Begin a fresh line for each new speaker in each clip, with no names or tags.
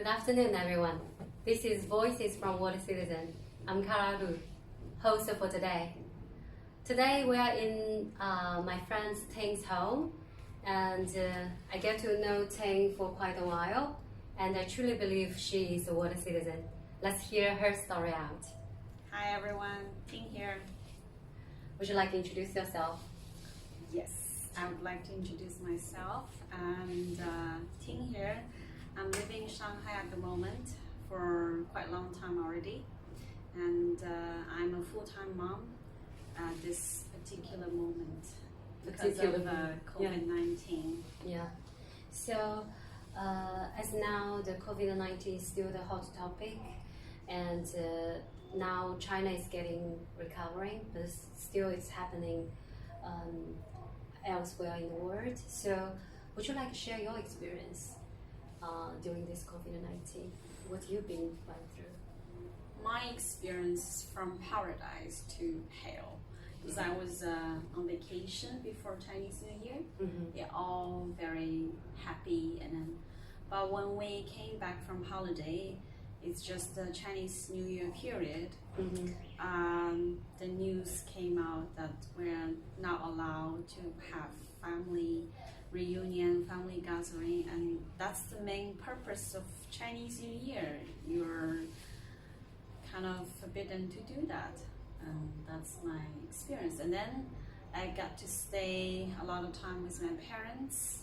Good afternoon, everyone. This is Voices from World Citizen. I'm Kara Lu, host for today. Today we are in my friend Ting's home, and I get to know Ting for quite a while, and I truly believe she is a world citizen. Let's hear her story out.
Hi everyone, Ting here.
Would you like to introduce yourself?
Yes, I would like to introduce myself. And Ting here. I'm living in Shanghai at the moment for quite a long time already, and I'm a full-time mom at this particular moment because of COVID-19.
Yeah. So as now the COVID-19 is still the hot topic, and now China is recovering, but still it's happening elsewhere in the world. So would you like to share your experience during this COVID-19? What you've been going through?
My experience from paradise to hell, because I was on vacation before Chinese New Year. They're all very happy, but when we came back from holiday, it's just the Chinese New Year period. The news came out that we're not allowed to have family reunion, family gathering, and that's the main purpose of Chinese New Year. You're kind of forbidden to do that, and that's my experience. And then I got to stay a lot of time with my parents.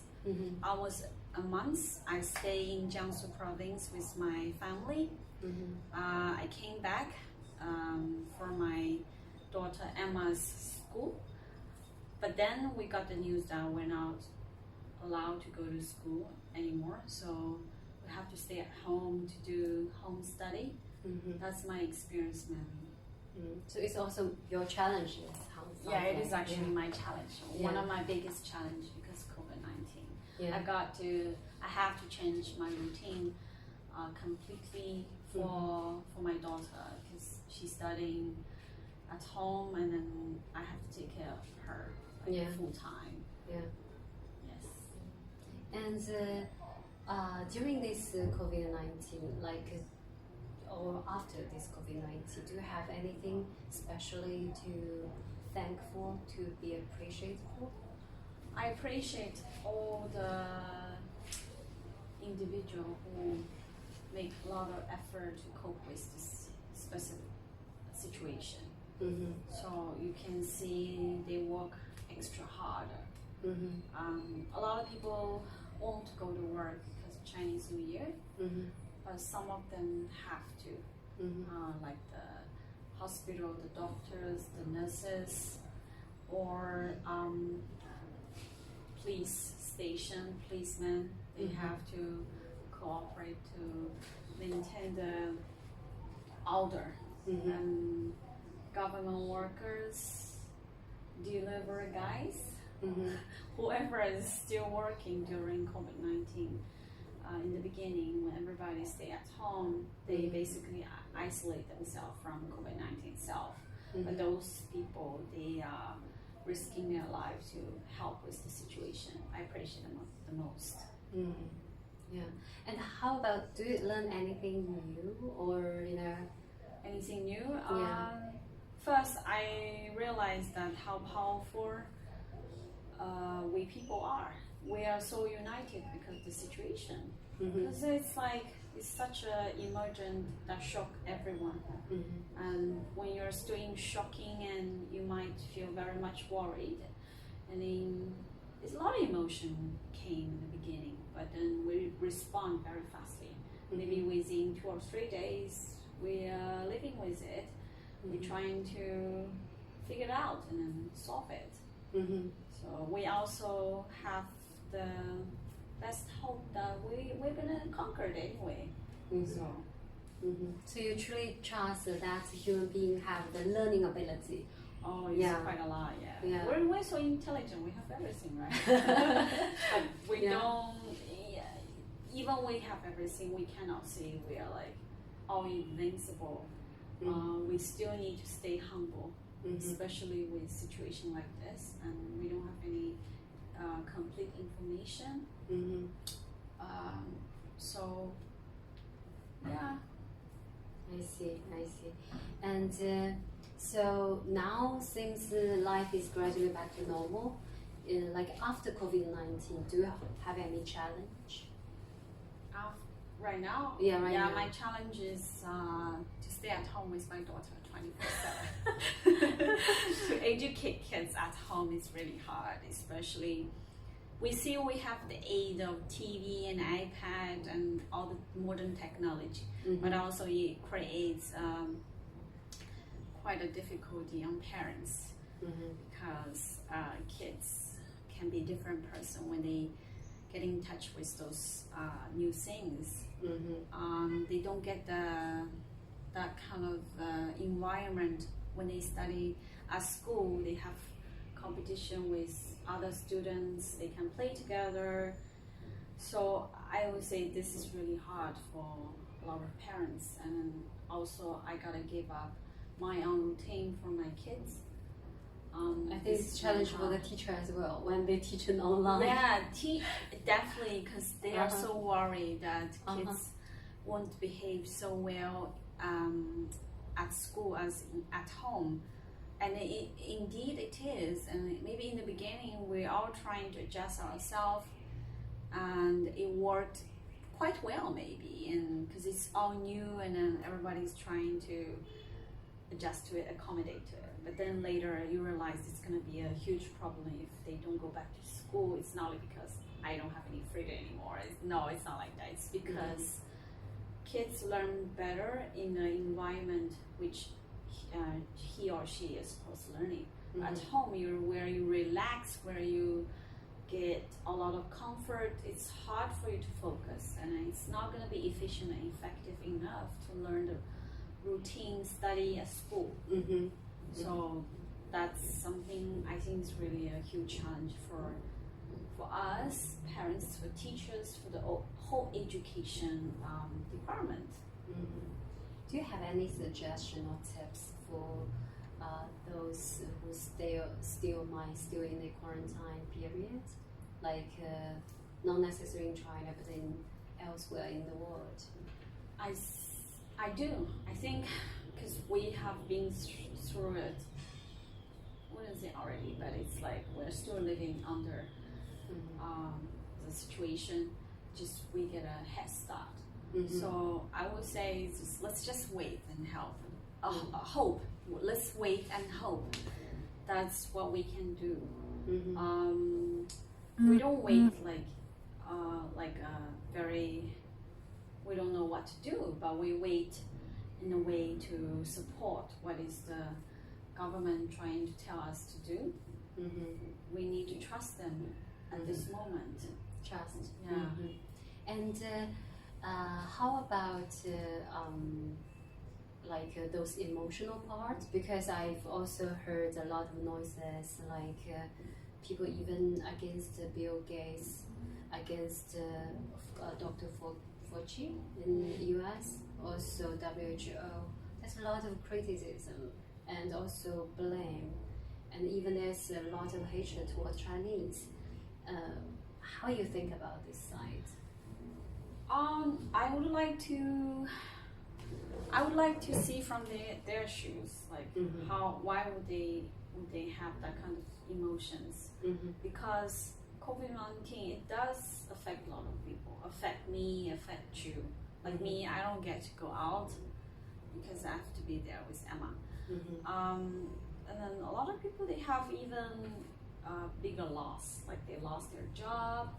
I was a month. I stay in Jiangsu province with my family. I came back for my daughter Emma's school, but then we got the news that we're not allowed to go to school anymore, so we have to stay at home to do home study. That's my experience, ma'am.
So it's also your challenge.
Yeah, it is actually my challenge. One of my biggest challenge because COVID-19. I have to change my routine completely for my daughter, because she's studying at home, and then I have to take care of her full time. Yes.
And during this COVID-19, or after this COVID-19, do you have anything specially to thank for, to be appreciated for?
I appreciate all the individuals who make a lot of effort to cope with this specific situation. So you can see they work extra harder. A lot of people won't go to work because of Chinese New Year, but some of them have to, like the hospital, the doctors, the nurses, or police station, policemen. They have to cooperate to maintain the order. And government workers, delivery guys, whoever is still working during COVID-19. In the beginning, when everybody stay at home, they basically isolate themselves from COVID-19 itself. But those people, they are risking their lives to help with the situation. I appreciate them the most.
Yeah. And how about, do you learn anything new, or
anything new? First, I realized that how powerful we people are. We are so united because of the situation. Because it's such an emergent that shock everyone. And when you're doing shocking, and you might feel very much worried, and then there's a lot of emotion came in the beginning, but then we respond very fastly. Maybe within 2 or 3 days, we are living with it. We're trying to figure it out and then solve it. So we also have the best hope that we're gonna conquer it anyway.
So you truly trust that human beings have the learning ability.
Oh, it's quite a lot, yeah. We're so intelligent, we have everything, right? But we don't, even we have everything, we cannot say we are all invincible. We still need to stay humble, especially with situation like this, and we don't have any complete information. So
I see, I see. And so now, since life is gradually back to normal, like after COVID-19, do you have any challenge?
Right now?
Yeah, right now.
My challenge is to stay at home with my daughter 24/7. To educate kids at home is really hard, especially we have the aid of TV and iPad and all the modern technology, but also it creates quite a difficulty on parents because kids can be a different person when they get in touch with those new things. They don't get that kind of environment when they study at school. They have competition with other students, they can play together. So I would say this is really hard for a lot of parents, and also I gotta give up my own routine for my kids.
I think it's a challenge for the teacher as well when they teach it online.
Yeah, definitely, because they are so worried that kids won't behave so well at school as at home. And indeed it is. And maybe in the beginning we're all trying to adjust ourselves, and it worked quite well maybe, and because it's all new and then everybody's trying to adjust to it, accommodate to it. But then later you realize it's going to be a huge problem if they don't go back to school. It's not like because I don't have any freedom anymore. No, it's not like that. It's because kids learn better in an environment which he or she is supposed to learning. At home, where you relax, where you get a lot of comfort. It's hard for you to focus, and it's not going to be efficient and effective enough to learn the routine study at school. So that's something I think is really a huge challenge for us, parents, for teachers, for the whole education department.
Do you have any suggestion or tips for those who still in the quarantine period, like not necessarily in China but in elsewhere in the world?
I do. I think because we have been through it. What is it already? But it's like we're still living under the situation. Just we get a head start. So I would say let's just wait and help. Hope. Let's wait and hope. That's what we can do. We don't wait we don't know what to do, but we wait in a way to support what is the government trying to tell us to do. We need to trust them at this moment.
Trust.
Yeah.
And how about those emotional parts? Because I've also heard a lot of noises, like people even against Bill Gates, against Dr. Fauci in the US, also WHO. There's a lot of criticism and also blame, and even there's a lot of hatred towards Chinese. How do you think about this side?
I would like to see from their shoes, like why would they have that kind of emotions? Because COVID-19, it does affect a lot of people. Affect me, affect you. Like me, I don't get to go out because I have to be there with Emma. And then a lot of people, they have even bigger loss, like they lost their job.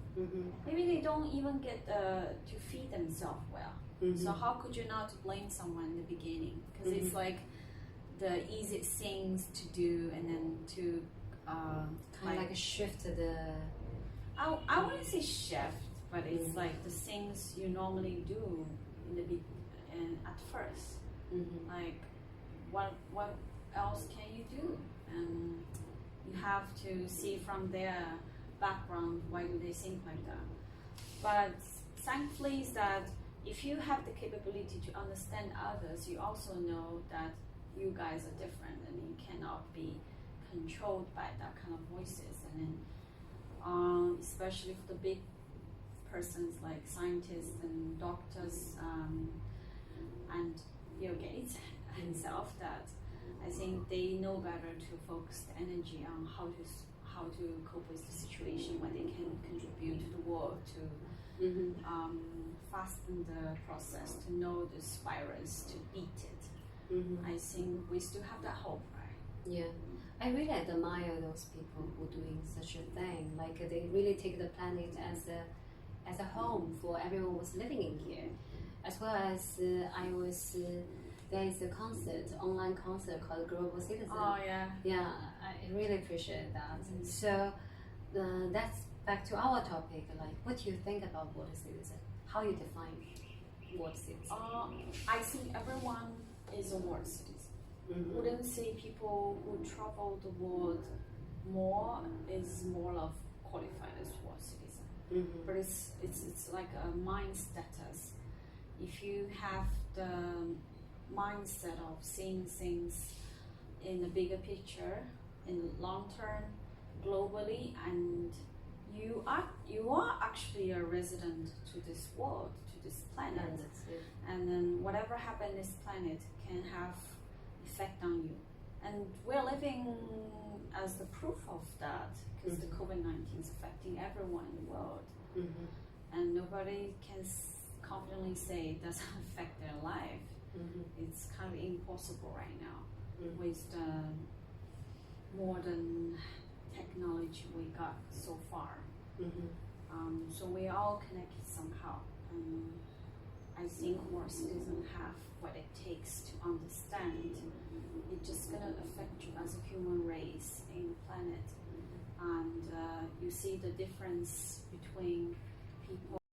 Maybe they don't even get to feed themselves well. So how could you not blame someone in the beginning? Because it's like the easiest things to do, and then to
kind of like a shift to the.
I wouldn't say shift, but it's like the things you normally do in the at first. Like what else can you do? And you have to see from their background, why do they think like that. But thankfully is that if you have the capability to understand others, you also know that you guys are different and you cannot be controlled by that kind of voices. And then especially for the big persons like scientists and doctors and Bill Gates himself that I think they know better to focus the energy on how to cope with the situation when they can contribute to the world to fasten the process, to know this virus, to beat it. I think we still have that hope, right?
Yeah, I really admire those people who are doing such a thing. Like they really take the planet as a home for everyone who's living in here, as well as there is a online concert called Global Citizen.
Oh yeah.
Yeah, I really appreciate that. So that's back to our topic. Like, what do you think about water citizen? How you define water citizen?
I think everyone is a world citizen. Wouldn't say people who travel the world more is more of qualified as world citizen. But it's like a mind status. If you have the mindset of seeing things in the bigger picture, in long term, globally, and you are actually a resident to this world, to this planet, and then whatever happens in this planet can have effect on you. And we're living as the proof of that, because the COVID-19 is affecting everyone in the world, and nobody can confidently say it doesn't affect their life. It's kind of impossible right now with the modern technology we got so far. So we all connected somehow. I think more citizens have what it takes to understand. It's just gonna affect you as a human race in the planet, and you see the difference between people